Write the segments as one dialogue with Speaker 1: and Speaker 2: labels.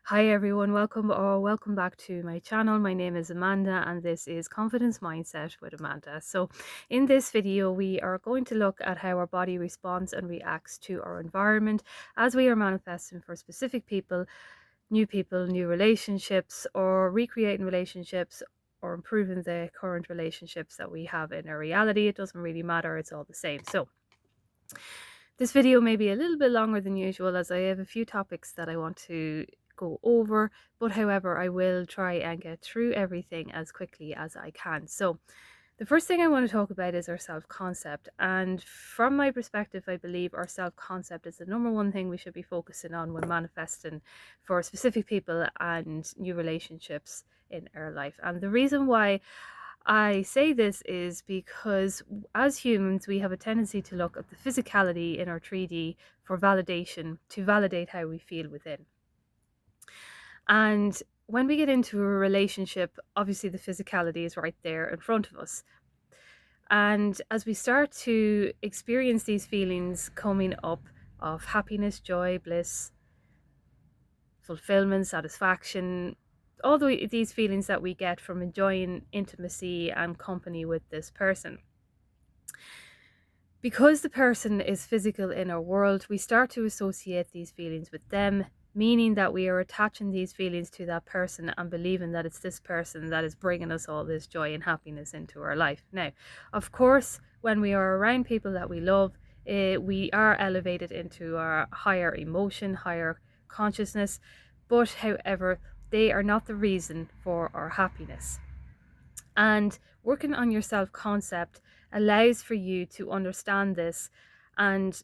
Speaker 1: Hi everyone, welcome back to my channel. My name is Amanda and this is Confidence Mindset with Amanda. So in this video we are going to look at how our body responds and reacts to our environment as we are manifesting for specific people, new relationships, or recreating relationships or improving the current relationships that we have in our reality. It doesn't really matter, it's all the same. So this video may be a little bit longer than usual as I have a few topics that I want to go over, but however, I will try and get through everything as quickly as I can. So the first thing I want to talk about is our self-concept. And from my perspective, I believe our self-concept is the number one thing we should be focusing on when manifesting for specific people and new relationships in our life. And the reason why I say this is because as humans, we have a tendency to look at the physicality in our 3D for validation, to validate how we feel within. And when we get into a relationship, obviously the physicality is right there in front of us. And as we start to experience these feelings coming up of happiness, joy, bliss, fulfillment, satisfaction, all these feelings that we get from enjoying intimacy and company with this person. Because the person is physical in our world, we start to associate these feelings with them, meaning that we are attaching these feelings to that person and believing that it's this person that is bringing us all this joy and happiness into our life. Now, of course, when we are around people that we love, we are elevated into our higher emotion, higher consciousness, but however, they are not the reason for our happiness. And working on your self-concept allows for you to understand this, and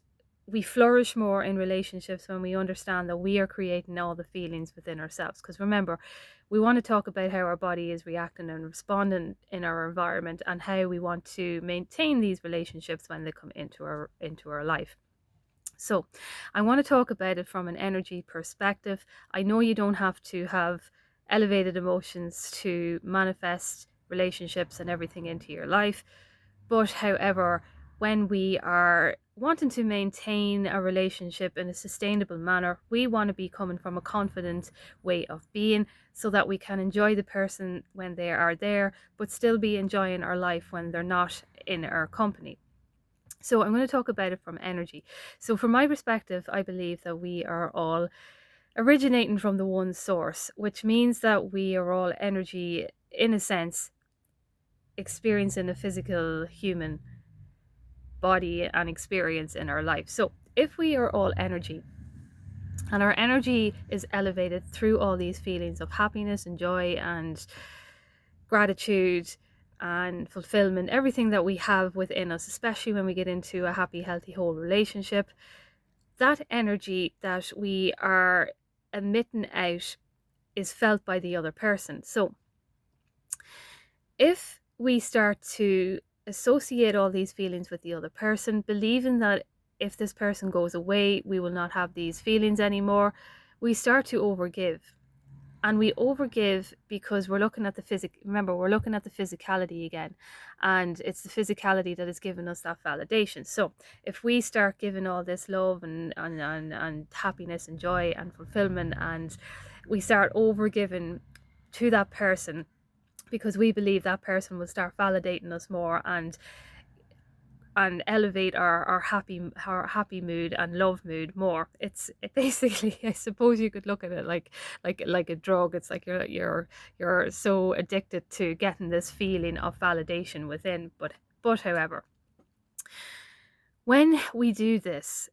Speaker 1: we flourish more in relationships when we understand that we are creating all the feelings within ourselves. Because remember, we want to talk about how our body is reacting and responding in our environment and how we want to maintain these relationships when they come into our life. So I want to talk about it from an energy perspective. I know you don't have to have elevated emotions to manifest relationships and everything into your life. But however, when we are wanting to maintain a relationship in a sustainable manner, we want to be coming from a confident way of being so that we can enjoy the person when they are there, but still be enjoying our life when they're not in our company. So I'm going to talk about it from energy. So from my perspective, I believe that we are all originating from the one source, which means that we are all energy, in a sense, experiencing a physical human body and experience in our life. So if we are all energy and our energy is elevated through all these feelings of happiness and joy and gratitude and fulfillment, everything that we have within us, especially when we get into a happy, healthy, whole relationship, that energy that we are emitting out is felt by the other person. So if we start to associate all these feelings with the other person, believing that if this person goes away, we will not have these feelings anymore, we start to overgive. And we overgive because we're looking at we're looking at the physicality again, and it's the physicality that is giving us that validation. So if we start giving all this love and happiness and joy and fulfillment, and we start overgiving to that person because we believe that person will start validating us more and elevate our happy mood and love mood more. It basically, I suppose you could look at it like a drug. It's like you're so addicted to getting this feeling of validation within. But however, when we do this,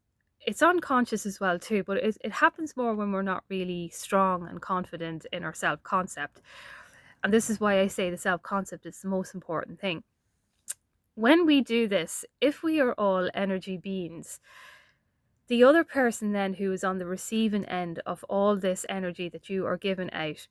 Speaker 1: it's unconscious as well too, but it happens more when we're not really strong and confident in our self-concept. And this is why I say the self-concept is the most important thing. When we do this, if we are all energy beings, the other person then who is on the receiving end of all this energy that you are giving out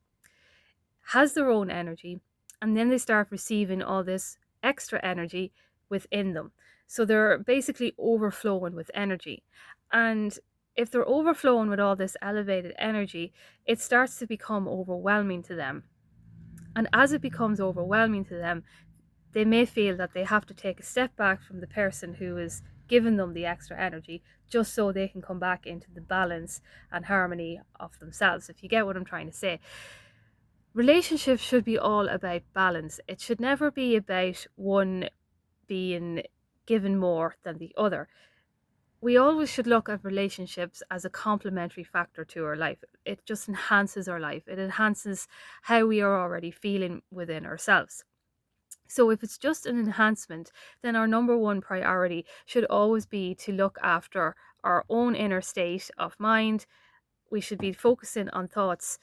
Speaker 1: has their own energy, and then they start receiving all this extra energy within them. So they're basically overflowing with energy. And if they're overflowing with all this elevated energy, it starts to become overwhelming to them. And as it becomes overwhelming to them, they may feel that they have to take a step back from the person who is giving them the extra energy just so they can come back into the balance and harmony of themselves, if you get what I'm trying to say. Relationships should be all about balance. It should never be about one being given more than the other. We always should look at relationships as a complementary factor to our life. It just enhances our life. It enhances how we are already feeling within ourselves. So if it's just an enhancement, then our number one priority should always be to look after our own inner state of mind. We should be focusing on thoughts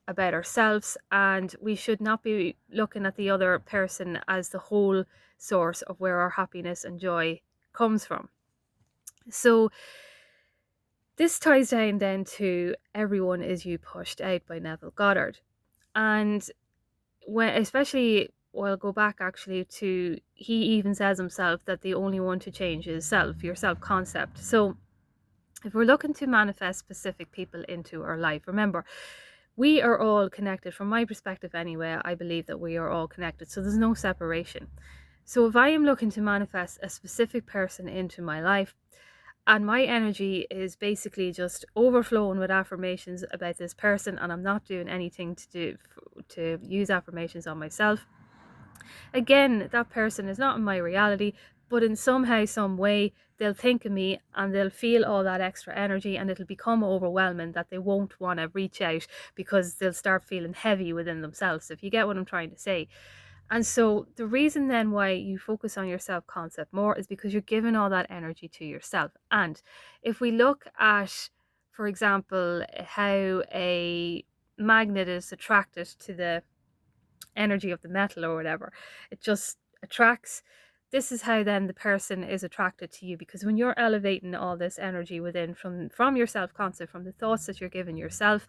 Speaker 1: about ourselves, and we should not be looking at the other person as the whole source of where our happiness and joy comes from. So this ties down then to Everyone Is You Pushed Out by Neville Goddard. And when, especially, well, I'll go back actually to, he even says himself that the only one to change is self, your self concept. So if we're looking to manifest specific people into our life, remember, we are all connected. From my perspective anyway, I believe that we are all connected. So there's no separation. So if I am looking to manifest a specific person into my life, and my energy is basically just overflowing with affirmations about this person, and I'm not doing anything to use affirmations on myself, again, that person is not in my reality, but in somehow, some way, they'll think of me and they'll feel all that extra energy, and it'll become overwhelming that they won't want to reach out because they'll start feeling heavy within themselves, if you get what I'm trying to say. And so the reason then why you focus on your self-concept more is because you're giving all that energy to yourself. And if we look at, for example, how a magnet is attracted to the energy of the metal or whatever, it just attracts. This is how then the person is attracted to you, because when you're elevating all this energy within from your self-concept, from the thoughts that you're giving yourself,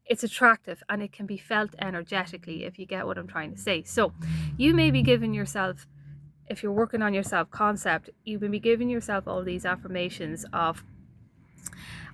Speaker 1: it's attractive and it can be felt energetically, if you get what I'm trying to say. So you may be giving yourself, if you're working on your self-concept, you may be giving yourself all these affirmations of,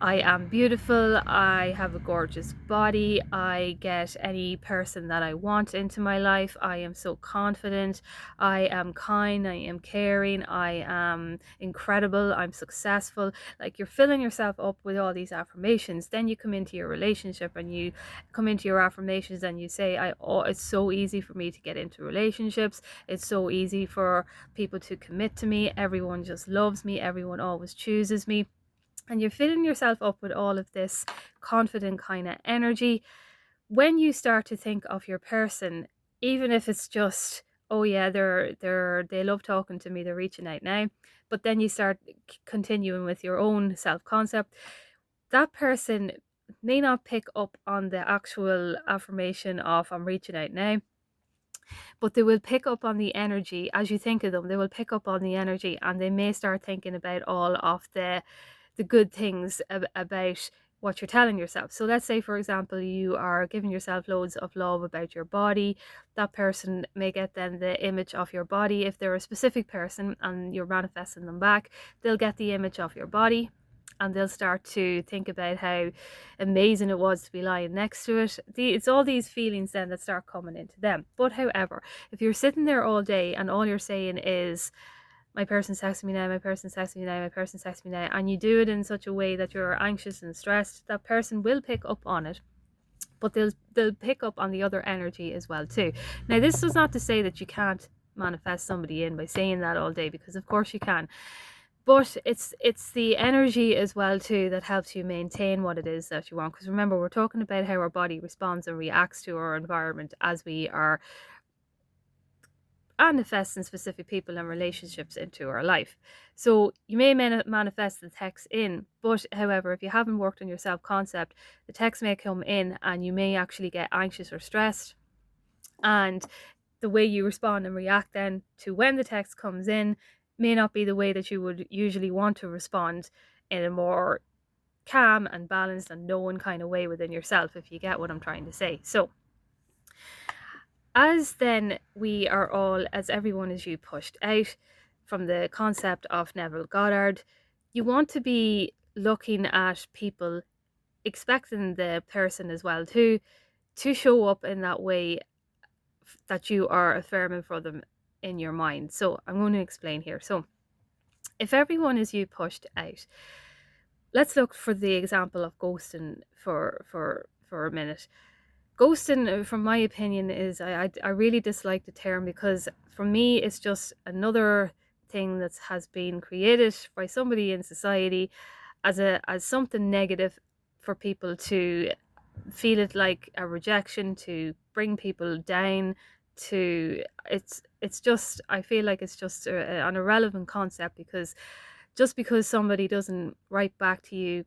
Speaker 1: I am beautiful, I have a gorgeous body, I get any person that I want into my life, I am so confident, I am kind, I am caring, I am incredible, I'm successful. Like, you're filling yourself up with all these affirmations. Then you come into your relationship and you come into your affirmations and you say, it's so easy for me to get into relationships, it's so easy for people to commit to me, everyone just loves me, everyone always chooses me. And you're filling yourself up with all of this confident kind of energy. When you start to think of your person, even if it's just, oh yeah, they love talking to me, they're reaching out now, but then you start continuing with your own self-concept, that person may not pick up on the actual affirmation of, I'm reaching out now, but they will pick up on the energy. As you think of them, they will pick up on the energy, and they may start thinking about all of the good things about what you're telling yourself. So let's say, for example, you are giving yourself loads of love about your body. That person may get then the image of your body. If they're a specific person and you're manifesting them back, they'll get the image of your body, and they'll start to think about how amazing it was to be lying next to it. It's all these feelings then that start coming into them. But however, if you're sitting there all day and all you're saying is, my person's texting me now, my person's texting me now, my person's texting me now, and you do it in such a way that you're anxious and stressed, that person will pick up on it, but they'll pick up on the other energy as well too. Now, this is not to say that you can't manifest somebody in by saying that all day, because of course you can, but it's the energy as well too that helps you maintain what it is that you want. Because remember, we're talking about how our body responds and reacts to our environment as we are manifesting specific people and relationships into our life. So you may manifest the text in, but however, if you haven't worked on your self-concept, the text may come in and you may actually get anxious or stressed, and the way you respond and react then to when the text comes in may not be the way that you would usually want to respond, in a more calm and balanced and known kind of way within yourself, if you get what I'm trying to say. So as then we are all, as everyone is you pushed out from the concept of Neville Goddard, you want to be looking at people, expecting the person as well to show up in that way that you are affirming for them in your mind. So I'm going to explain here. So if everyone is you pushed out, let's look for the example of ghosting for a minute. Ghosting, from my opinion, is I really dislike the term, because for me it's just another thing that has been created by somebody in society as something negative for people to feel it like a rejection, to bring people down, to it's just, I feel like it's just an irrelevant concept, because just because somebody doesn't write back to you,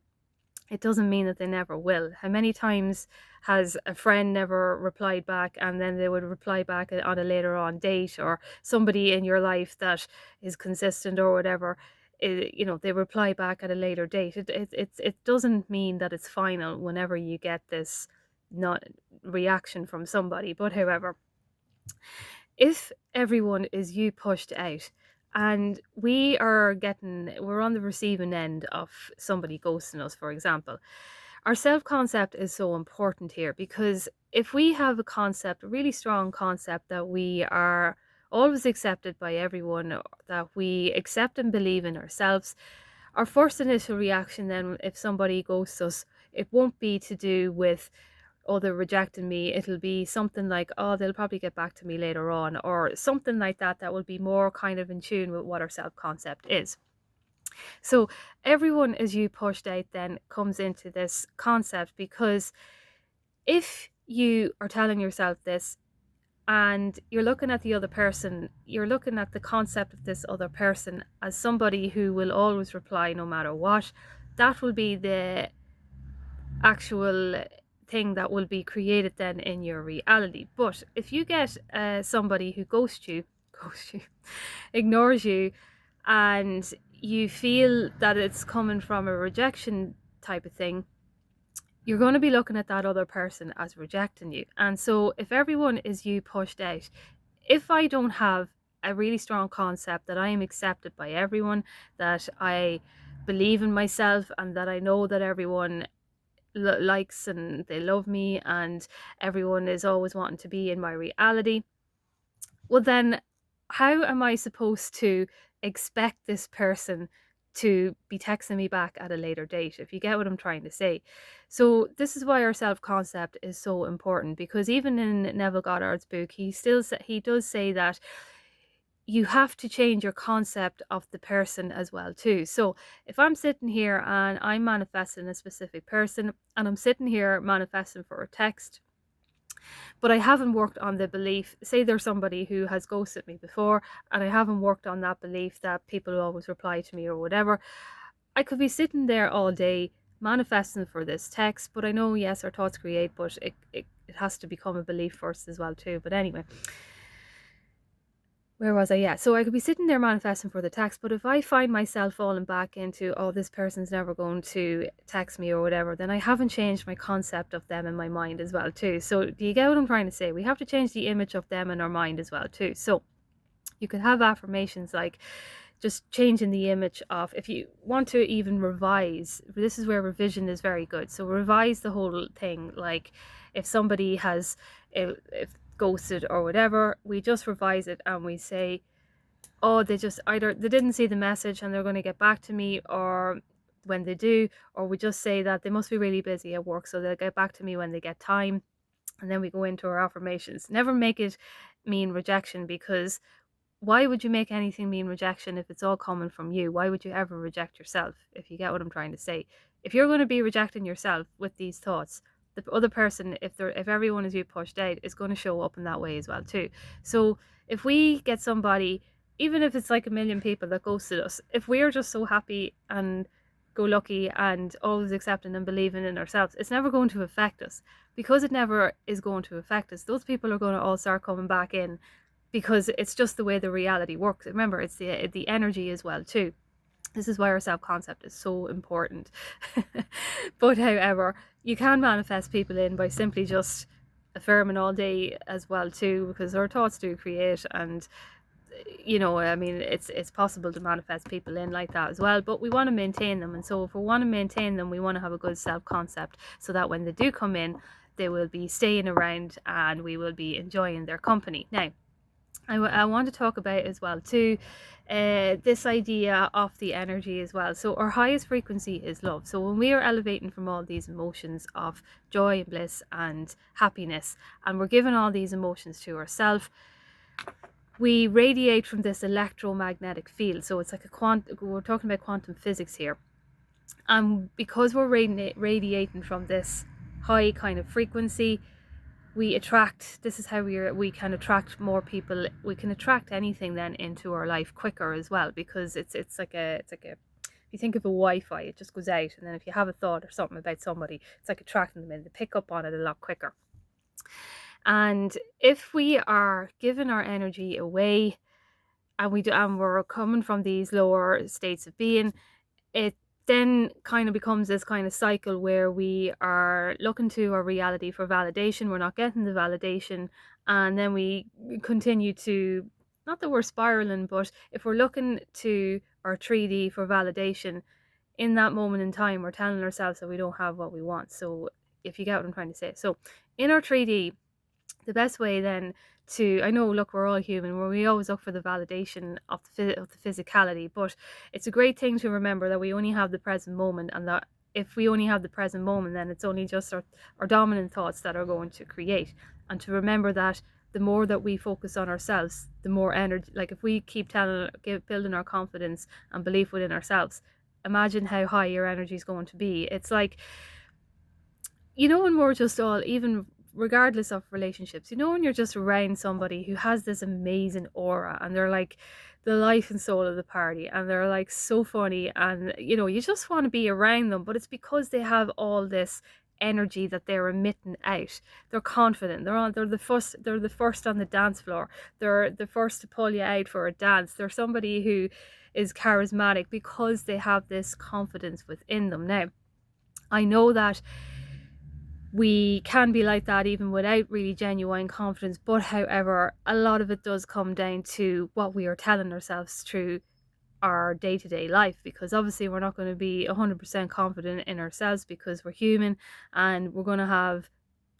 Speaker 1: it doesn't mean that they never will. How many times has a friend never replied back, and then they would reply back on a later on date, or somebody in your life that is consistent or whatever, they reply back at a later date. It doesn't mean that it's final whenever you get this not reaction from somebody. But however, if everyone is you pushed out, and we're on the receiving end of somebody ghosting us, for example, our self-concept is so important here, because if we have a concept, a really strong concept, that we are always accepted by everyone, or that we accept and believe in ourselves, our first initial reaction then, if somebody ghosts us, it won't be to do with, oh, they're rejecting me. It'll be something like, oh, they'll probably get back to me later on, or something like that, that will be more kind of in tune with what our self-concept is. So everyone is you pushed out then comes into this concept, because if you are telling yourself this, and you're looking at the other person, you're looking at the concept of this other person as somebody who will always reply no matter what, that will be the actual thing that will be created then in your reality. But if you get somebody who ghosts you, ignores you, and you feel that it's coming from a rejection type of thing, you're going to be looking at that other person as rejecting you. And so if everyone is you pushed out, if I don't have a really strong concept that I am accepted by everyone, that I believe in myself, and that I know that everyone likes and they love me, and everyone is always wanting to be in my reality, well then, how am I supposed to expect this person to be texting me back at a later date, if you get what I'm trying to say? So this is why our self-concept is so important, because even in Neville Goddard's book, he does say that you have to change your concept of the person as well too. So if I'm sitting here and I'm manifesting a specific person, and I'm sitting here manifesting for a text, but I haven't worked on the belief, say there's somebody who has ghosted me before, and I haven't worked on that belief that people always reply to me or whatever, I could be sitting there all day manifesting for this text. But I know, yes, our thoughts create, but it has to become a belief first as well too. But anyway, where was I? Yeah, so I could be sitting there manifesting for the text, but if I find myself falling back into, oh, this person's never going to text me or whatever, then I haven't changed my concept of them in my mind as well too. So do you get what I'm trying to say? We have to change the image of them in our mind as well too. So you could have affirmations like just changing the image of, if you want to even revise, this is where revision is very good. So revise the whole thing. Like if somebody has if ghosted or whatever, we just revise it and we say, oh, they just either they didn't see the message and they're going to get back to me, or when they do, or we just say that they must be really busy at work, so they'll get back to me when they get time. And then we go into our affirmations. Never make it mean rejection, because why would you make anything mean rejection if it's all coming from you? Why would you ever reject yourself, if you get what I'm trying to say? If you're going to be rejecting yourself with these thoughts, the other person, if everyone is you pushed out, is going to show up in that way as well too. So if we get somebody, even if it's like a million people that ghosted us, if we're just so happy and go lucky and always accepting and believing in ourselves, it's never going to affect us. Because it never is going to affect us, those people are going to all start coming back in, because it's just the way the reality works. Remember, it's the energy as well too. This is why our self-concept is so important. But however, you can manifest people in by simply just affirming all day as well too, because our thoughts do create. And I mean, it's possible to manifest people in like that as well, but we want to maintain them. And so if we want to maintain them, we want to have a good self-concept, so that when they do come in, they will be staying around and we will be enjoying their company. Now, I want to talk about as well too, this idea of the energy as well. So our highest frequency is love. So when we are elevating from all these emotions of joy and bliss and happiness, and we're giving all these emotions to ourselves, we radiate from this electromagnetic field. So it's like we're talking about quantum physics here. And because we're radiating from this high kind of frequency, we attract, this is how we can attract more people. We can attract anything then into our life quicker as well, because it's like a if you think of a Wi-Fi, it just goes out, and then if you have a thought or something about somebody, it's like attracting them in. They pick up on it a lot quicker. And if we are giving our energy away, and we're coming from these lower states of being, it then kind of becomes this kind of cycle where we are looking to our reality for validation. We're not getting the validation, and then we continue to, not that we're spiraling, but if we're looking to our 3D for validation, in that moment in time, we're telling ourselves that we don't have what we want. So if you get what I'm trying to say. So in our 3D, the best way then to, I know, look, we're all human, where we always look for the validation of the physicality, but it's a great thing to remember that we only have the present moment, and that if we only have the present moment, then it's only just our dominant thoughts that are going to create. And to remember that the more that we focus on ourselves, the more energy, like if we keep building our confidence and belief within ourselves, imagine how high your energy is going to be. It's like, when we're just all, even regardless of relationships, when you're just around somebody who has this amazing aura, and they're like the life and soul of the party, and they're like so funny, and you just want to be around them, but it's because they have all this energy that they're emitting out. They're confident, they're the first on the dance floor, they're the first to pull you out for a dance, they're somebody who is charismatic because they have this confidence within them. Now, I know that we can be like that even without really genuine confidence, but however, a lot of it does come down to what we are telling ourselves through our day-to-day life, because obviously we're not going to be 100% confident in ourselves, because we're human, and we're going to have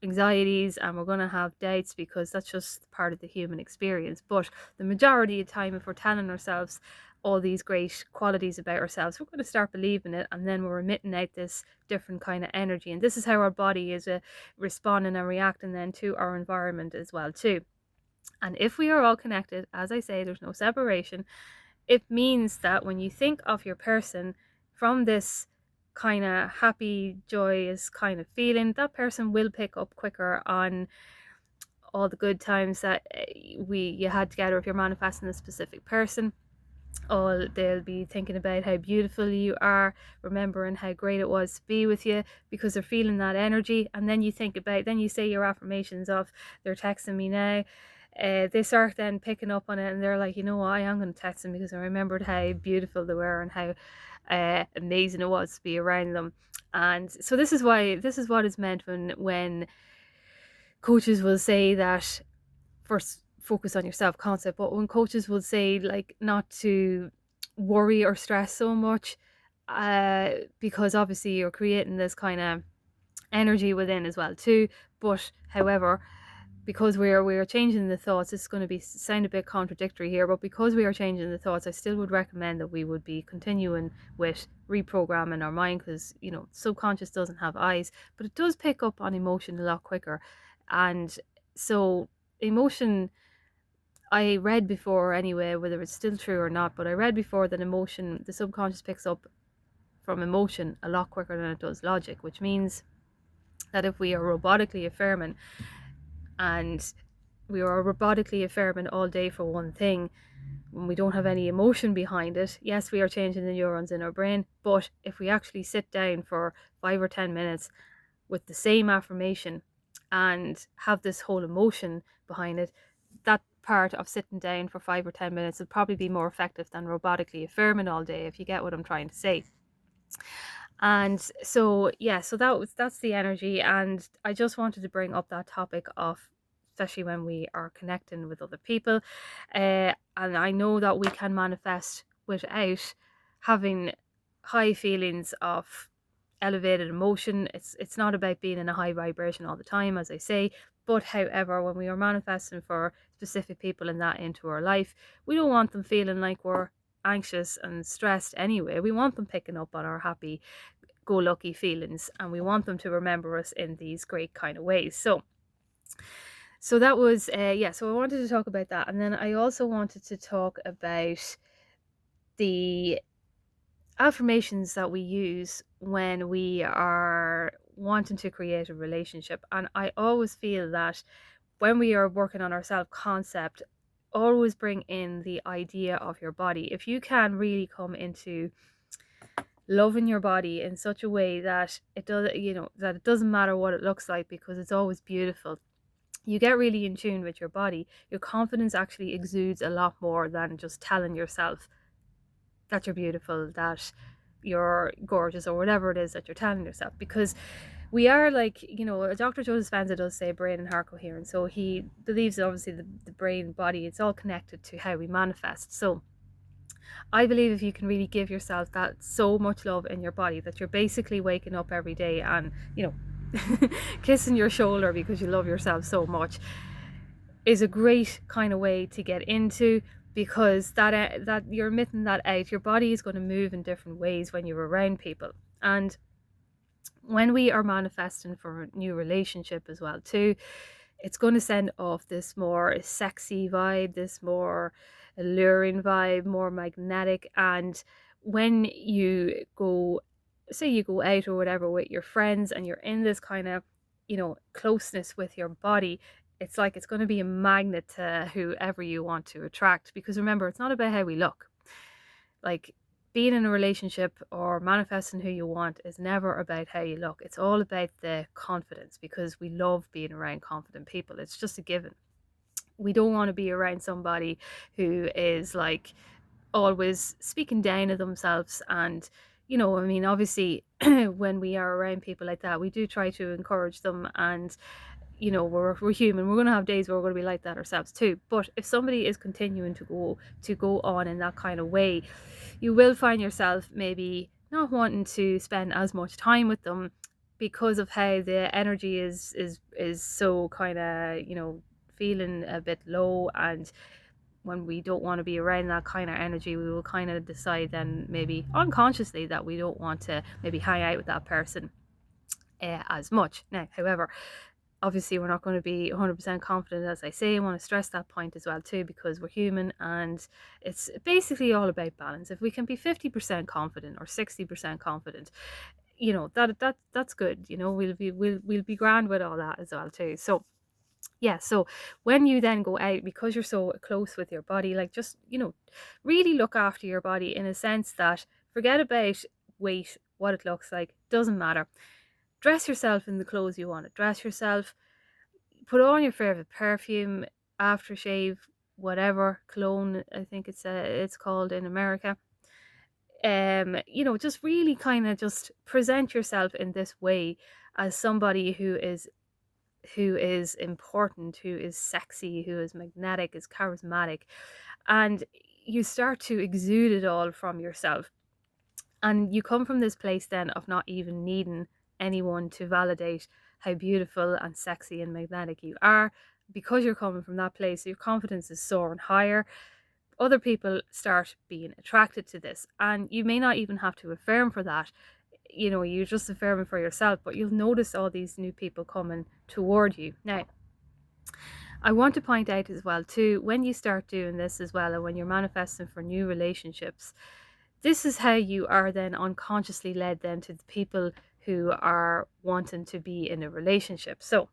Speaker 1: anxieties and we're going to have doubts, because that's just part of the human experience. But the majority of the time, if we're telling ourselves all these great qualities about ourselves, we're going to start believing it, and then we're emitting out this different kind of energy, and this is how our body is responding and reacting then to our environment as well too. And if we are all connected, as I say, there's no separation. It means that when you think of your person from this kind of happy, joyous kind of feeling, that person will pick up quicker on all the good times that you had together. If you're manifesting a specific person, they'll be thinking about how beautiful you are, remembering how great it was to be with you, because they're feeling that energy. And then you then you say your affirmations of, they're texting me now. They start then picking up on it, and they're like, what, I am going to text them, because I remembered how beautiful they were and how amazing it was to be around them. And so this is what is meant when coaches will say that first focus on yourself concept, but when coaches will say like not to worry or stress so much, because obviously you're creating this kind of energy within as well too. But however, because we're changing the thoughts, it's going to sound a bit contradictory here, but because we are changing the thoughts, I still would recommend that we would be continuing with reprogramming our mind, because subconscious doesn't have eyes, but it does pick up on emotion a lot quicker. And so emotion, I read before anyway, whether it's still true or not, but I read before that the subconscious picks up from emotion a lot quicker than it does logic, which means that if we are robotically affirming, and we are robotically affirming all day for one thing, when we don't have any emotion behind it, yes, we are changing the neurons in our brain, but if we actually sit down for 5 or 10 minutes with the same affirmation and have this whole emotion behind it, that part of sitting down for 5 or 10 minutes will probably be more effective than robotically affirming all day, if you get what I'm trying to say. And so that's the energy. And I just wanted to bring up that topic of, especially when we are connecting with other people, and I know that we can manifest without having high feelings of elevated emotion. It's not about being in a high vibration all the time, as I say. But however, when we are manifesting for specific people and that into our life, we don't want them feeling like we're anxious and stressed anyway. We want them picking up on our happy go lucky feelings, and we want them to remember us in these great kind of ways. So that was so I wanted to talk about that, and then I also wanted to talk about the affirmations that we use when we are wanting to create a relationship. And I always feel that when we are working on our self concept, always bring in the idea of your body. If you can really come into loving your body in such a way that it does, that it doesn't matter what it looks like because it's always beautiful, you get really in tune with your body. Your confidence actually exudes a lot more than just telling yourself that you're beautiful, that you're gorgeous, or whatever it is that you're telling yourself. Because we are like, Dr. Joseph Dispenza does say brain and heart coherence. So he believes that obviously the brain, body, it's all connected to how we manifest. So I believe if you can really give yourself that so much love in your body that you're basically waking up every day and, kissing your shoulder because you love yourself so much, is a great kind of way to get into, because that you're emitting that out. Your body is going to move in different ways when you're around people. And when we are manifesting for a new relationship as well too, it's going to send off this more sexy vibe, this more alluring vibe, more magnetic. And when you go, say you go out or whatever with your friends and you're in this kind of, closeness with your body, it's like it's going to be a magnet to whoever you want to attract. Because remember, it's not about how we look. Like, being in a relationship or manifesting who you want is never about how you look. It's all about the confidence, because we love being around confident people. It's just a given. We don't want to be around somebody who is like always speaking down of themselves. And obviously when we are around people like that, we do try to encourage them. And we're human. We're going to have days where we're going to be like that ourselves too. But if somebody is continuing to go on in that kind of way, you will find yourself maybe not wanting to spend as much time with them, because of how the energy is so kind of, feeling a bit low. And when we don't want to be around that kind of energy, we will kind of decide then, maybe unconsciously, that we don't want to maybe hang out with that person as much. Now, however, obviously we're not going to be 100% confident, as I say. I want to stress that point as well too, because we're human, and it's basically all about balance. If we can be 50% confident or 60% confident, that's good. We'll be grand with all that as well too. So yeah, so when you then go out, because you're so close with your body, like, just really look after your body, in a sense that forget about weight, what it looks like, doesn't matter. Dress yourself in the clothes you want to dress yourself. Put on your favorite perfume, aftershave, whatever, cologne, I think it's called in America. Just really kind of just present yourself in this way, as somebody who is important, who is sexy, who is magnetic, is charismatic. And you start to exude it all from yourself. And you come from this place then of not even needing anyone to validate how beautiful and sexy and magnetic you are. Because you're coming from that place, your confidence is soaring higher. Other people start being attracted to this, and you may not even have to affirm for that. You're just affirming for yourself, but you'll notice all these new people coming toward you. Now, I want to point out as well too, when you start doing this as well, and when you're manifesting for new relationships, this is how you are then unconsciously led then to the people who are wanting to be in a relationship. So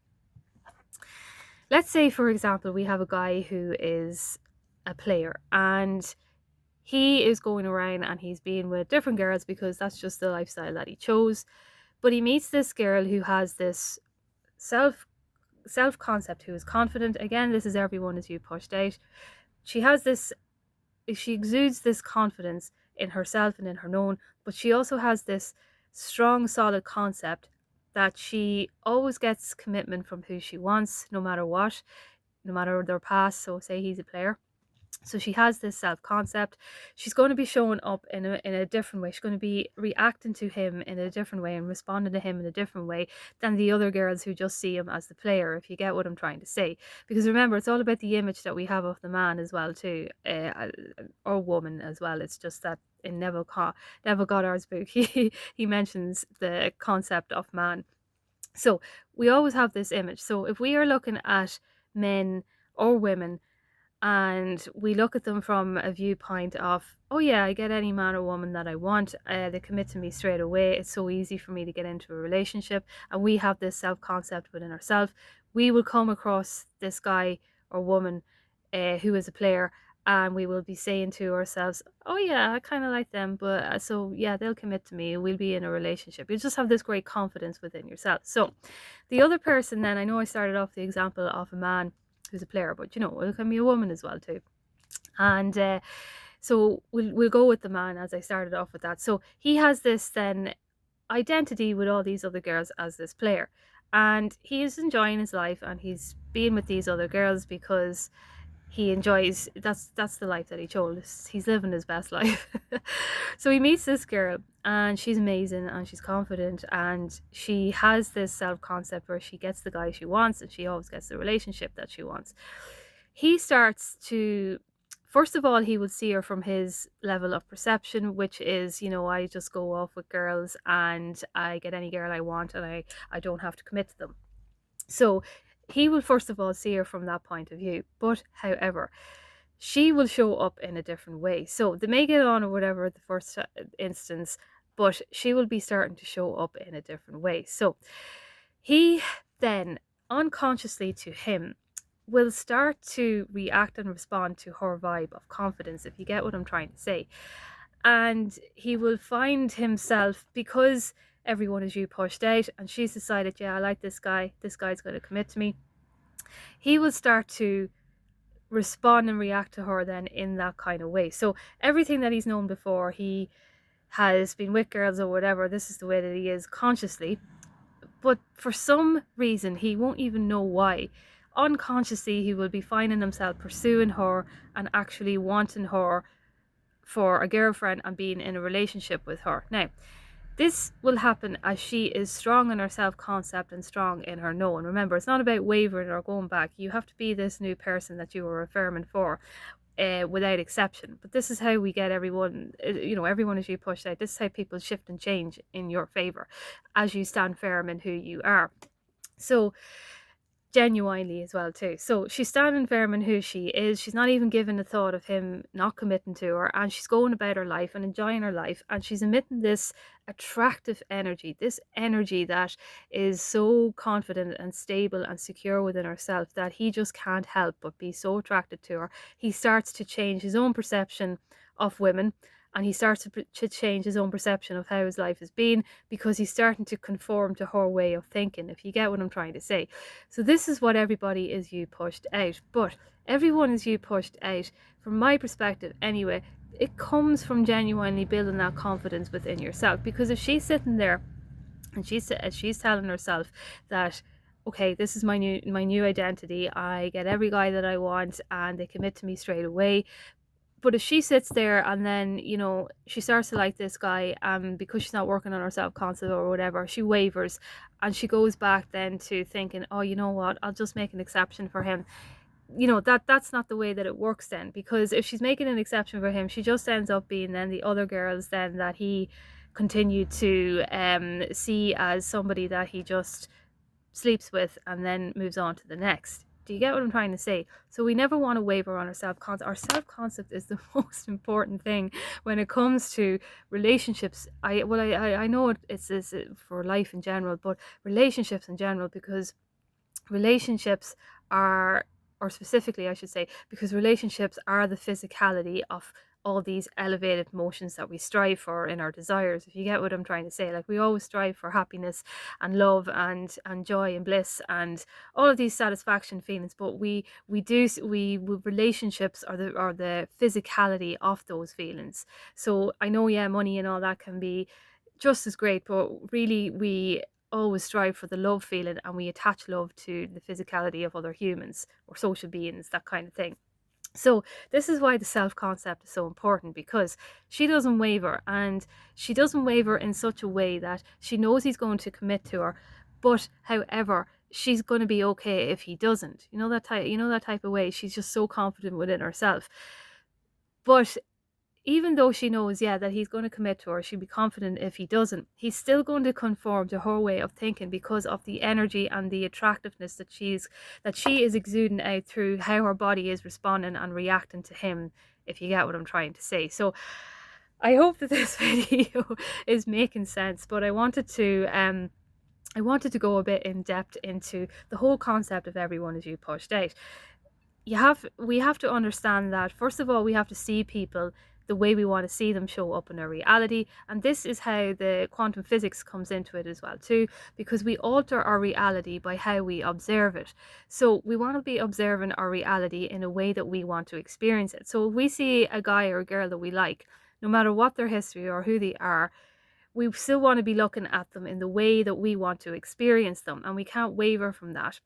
Speaker 1: let's say, for example, we have a guy who is a player, and he is going around and he's being with different girls because that's just the lifestyle that he chose. But he meets this girl who has this self concept, who is confident. Again, this is everyone as you pushed out. She exudes this confidence in herself and in her known, but she also has this strong, solid concept that she always gets commitment from who she wants, no matter what, no matter their past. So say he's a player, So she has this self-concept. She's going to be showing up in a different way. She's going to be reacting to him in a different way and responding to him in a different way than the other girls who just see him as the player, if you get what I'm trying to say. Because remember, it's all about the image that we have of the man as well too, or woman as well. It's just that in Neville Goddard's book, he mentions the concept of man. So we always have this image. So if we are looking at men or women and we look at them from a viewpoint of, oh yeah, I get any man or woman that I want, they commit to me straight away, it's so easy for me to get into a relationship, and we have this self-concept within ourselves, we will come across this guy or woman who is a player, and we will be saying to ourselves, oh yeah, I kind of like them, but so yeah, they'll commit to me, we'll be in a relationship. You just have this great confidence within yourself. So the other person, then, I know I started off the example of a man who's a player, but it can be a woman as well too. And so we'll go with the man, as I started off with that. So he has this then identity with all these other girls as this player, and he is enjoying his life, and he's being with these other girls because he enjoys, that's the life that he chose. He's living his best life. So he meets this girl, and she's amazing, and she's confident, and she has this self-concept where she gets the guy she wants, and she always gets the relationship that she wants. He starts to, first of all, he would see her from his level of perception, which is, I just go off with girls and I get any girl I want, and I don't have to commit to them. So he will first of all see her from that point of view. But however, she will show up in a different way. So they may get on or whatever at the first instance, but she will be starting to show up in a different way. So he then, unconsciously to him, will start to react and respond to her vibe of confidence, if you get what I'm trying to say. And he will find himself, because everyone is you pushed out and she's decided, yeah, I like this guy's going to commit to me, he will start to respond and react to her then in that kind of way. So everything that he's known before, he has been with girls or whatever, this is the way that he is consciously, but for some reason he won't even know why, unconsciously he will be finding himself pursuing her and actually wanting her for a girlfriend and being in a relationship with her. Now, this will happen as she is strong in her self-concept and strong in her know. And remember, it's not about wavering or going back. You have to be this new person that you were affirming for, without exception. But this is how we get everyone, everyone as you push out. This is how people shift and change in your favor as you stand firm in who you are. So genuinely as well too. So she's standing firm in who she is. She's not even giving a thought of him not committing to her, and she's going about her life and enjoying her life, and she's emitting this attractive energy, this energy that is so confident and stable and secure within herself that he just can't help but be so attracted to her. He starts to change his own perception of women, and he starts to change his own perception of how his life has been, because he's starting to conform to her way of thinking, if you get what I'm trying to say. So this is what everybody is you pushed out. But everyone is you pushed out, from my perspective anyway, it comes from genuinely building that confidence within yourself. Because if she's sitting there and she's telling herself that, okay, this is my new identity, I get every guy that I want and they commit to me straight away. But if she sits there and then, she starts to like this guy, because she's not working on her self-concept or whatever, she wavers and she goes back then to thinking, oh, you know what, I'll just make an exception for him. That's not the way that it works then, because if she's making an exception for him, she just ends up being then the other girls then that he continued to see as somebody that he just sleeps with and then moves on to the next. Do you get what I'm trying to say? So we never want to waver on our self-concept. Our self-concept is the most important thing when it comes to relationships. I know it's for life in general, but relationships in general, because relationships are, or specifically I should say, because relationships are the physicality of all these elevated emotions that we strive for in our desires, if you get what I'm trying to say. Like, we always strive for happiness and love and joy and bliss and all of these satisfaction feelings, but relationships are the physicality of those feelings. So I know, yeah, money and all that can be just as great, but really we always strive for the love feeling, and we attach love to the physicality of other humans or social beings, that kind of thing. So this is why the self-concept is so important, because she doesn't waver, and she doesn't waver in such a way that she knows he's going to commit to her, but however, she's going to be okay if he doesn't. You know that type of way. She's just so confident within herself. But even though she knows, yeah, that he's going to commit to her, she'd be confident if he doesn't. He's still going to conform to her way of thinking because of the energy and the attractiveness that she is exuding out through how her body is responding and reacting to him, if you get what I'm trying to say. So I hope that this video is making sense, but I wanted to go a bit in depth into the whole concept of everyone is you pushed out. We have to understand that, first of all, we have to see people the way we want to see them show up in our reality, and this is how the quantum physics comes into it as well too, because we alter our reality by how we observe it. So we want to be observing our reality in a way that we want to experience it. So if we see a guy or a girl that we like, no matter what their history or who they are, we still want to be looking at them in the way that we want to experience them, and we can't waver from that.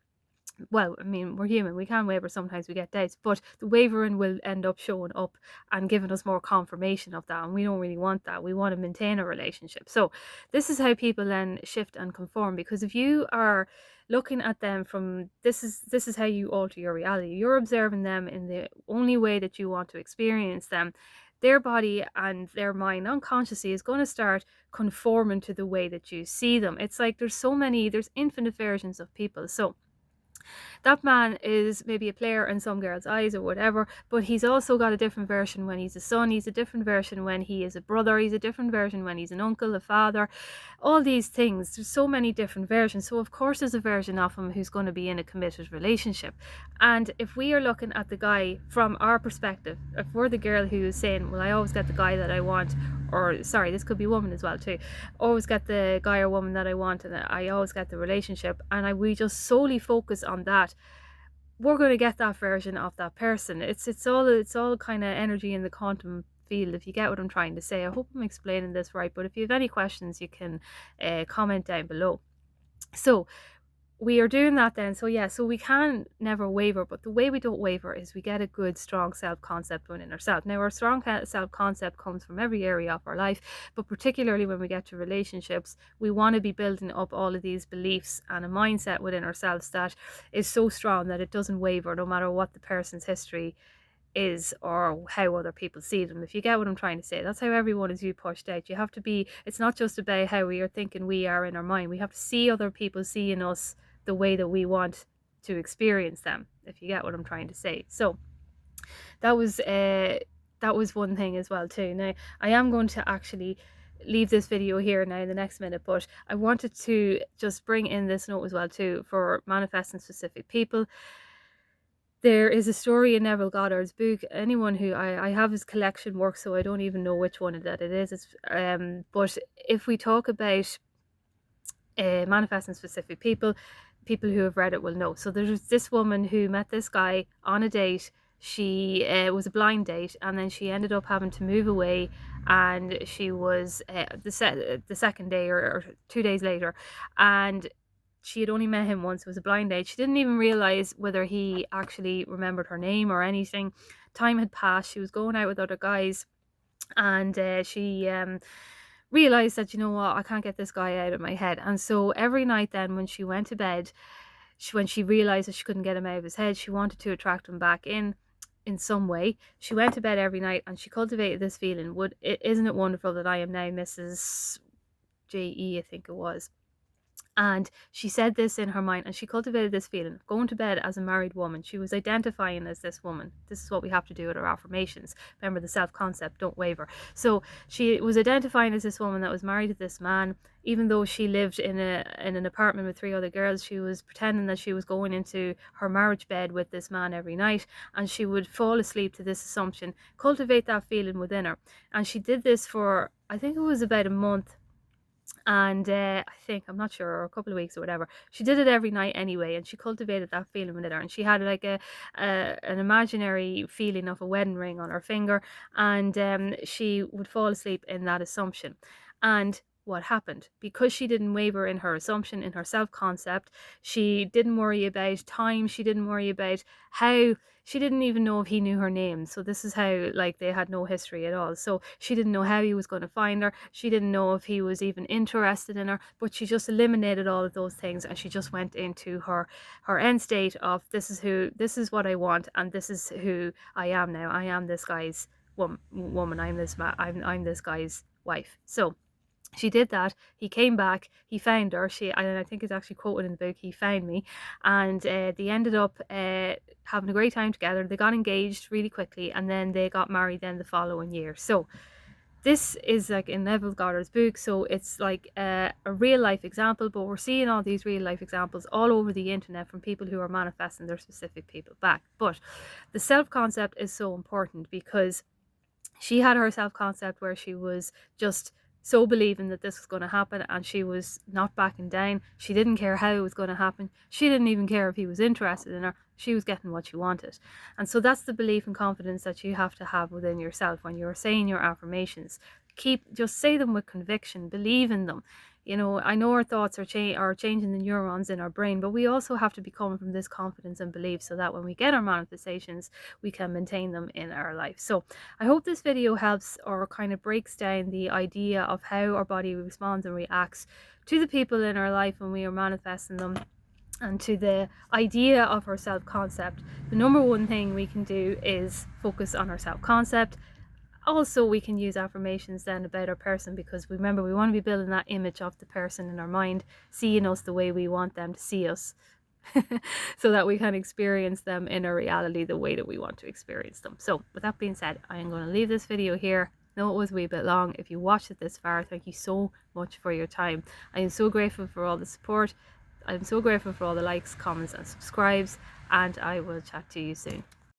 Speaker 1: Well, I mean, we're human, we can waver, sometimes we get doubts, but the wavering will end up showing up and giving us more confirmation of that, and we don't really want that. We want to maintain a relationship. So this is how people then shift and conform, because if you are looking at them from this is how you alter your reality. You're observing them in the only way that you want to experience them. Their body and their mind unconsciously is going to start conforming to the way that you see them. It's like there's infinite versions of people. So that man is maybe a player in some girls' eyes or whatever, but he's also got a different version when he's a son, he's a different version when he is a brother, he's a different version when he's an uncle, a father, all these things. There's so many different versions. So of course there's a version of him who's going to be in a committed relationship. And if we are looking at the guy from our perspective, if we're the girl who is saying, well, I always get the guy that I want, or sorry, this could be woman as well too, always get the guy or woman that I want, and I always get the relationship, and we just solely focus on that, we're going to get that version of that person. It's all kind of energy in the quantum field, if you get what I'm trying to say. I hope I'm explaining this right, but if you have any questions, you can comment down below. So we are doing that then. So yeah, so we can never waver, but the way we don't waver is we get a good strong self-concept within ourselves. Now our strong self-concept comes from every area of our life, but particularly when we get to relationships, we want to be building up all of these beliefs and a mindset within ourselves that is so strong that it doesn't waver no matter what the person's history is or how other people see them, if you get what I'm trying to say. That's how everyone is you pushed out. You have to be, it's not just about how we are thinking we are in our mind. We have to see other people seeing us the way that we want to experience them, if you get what I'm trying to say. So that was one thing as well too. Now I am going to actually leave this video here now in the next minute, but I wanted to just bring in this note as well too for manifesting specific people. There is a story in Neville Goddard's book. Anyone who I have his collection work, so I don't even know which one that it is. But if we talk about manifesting specific people, people who have read it will know. So there's this woman who met this guy on a date. She was a blind date, and then she ended up having to move away, and she was the second day or 2 days later, and she had only met him once. It was a blind date. She didn't even realize whether he actually remembered her name or anything. Time had passed. She was going out with other guys, and she realized that, you know what, I can't get this guy out of my head. And so every night then when she went to bed, when she realized that she couldn't get him out of his head, she wanted to attract him back in some way. She went to bed every night and she cultivated this feeling. Isn't it wonderful that I am now Mrs. J.E., I think it was. And she said this in her mind, and she cultivated this feeling of going to bed as a married woman. She was identifying as this woman. This is what we have to do with our affirmations. Remember the self-concept, don't waver. So she was identifying as this woman that was married to this man. Even though she lived in an apartment with 3 other girls, she was pretending that she was going into her marriage bed with this man every night, and she would fall asleep to this assumption, cultivate that feeling within her. And she did this for, I think it was about a month, and I'm not sure, or a couple of weeks or whatever. She did it every night anyway, and she cultivated that feeling within her, and she had like an imaginary feeling of a wedding ring on her finger, and she would fall asleep in that assumption. And what happened. Because she didn't waver in her assumption, in her self-concept, she didn't worry about time, she didn't worry about how, she didn't even know if he knew her name. So this is how, like, they had no history at all. So she didn't know how he was going to find her. She didn't know if he was even interested in her, but she just eliminated all of those things, and she just went into her end state of, this is what I want, and this is who I am now. I am this guy's woman. I'm this guy's wife. So she did that. He came back, he found her, and I think it's actually quoted in the book, he found me, and they ended up having a great time together. They got engaged really quickly, and then they got married then the following year. So this is like in Neville Goddard's book, so it's like a real life example, but we're seeing all these real life examples all over the internet from people who are manifesting their specific people back. But the self-concept is so important, because she had her self-concept where she was just so believing that this was going to happen, and she was not backing down. She didn't care how it was going to happen. She didn't even care if he was interested in her. She was getting what she wanted. And so that's the belief and confidence that you have to have within yourself when you're saying your affirmations. Just say them with conviction, believe in them. You know, I know our thoughts are changing the neurons in our brain, but we also have to be coming from this confidence and belief, so that when we get our manifestations, we can maintain them in our life. So I hope this video helps, or kind of breaks down the idea of how our body responds and reacts to the people in our life when we are manifesting them, and to the idea of our self-concept. The number one thing we can do is focus on our self-concept. Also, we can use affirmations then about our person, because remember, we want to be building that image of the person in our mind, seeing us the way we want them to see us, so that we can experience them in our reality the way that we want to experience them. So with that being said, I am going to leave this video here. I know it was a wee bit long. If you watched it this far, thank you so much for your time. I am so grateful for all the support. I'm so grateful for all the likes, comments and subscribes, and I will chat to you soon.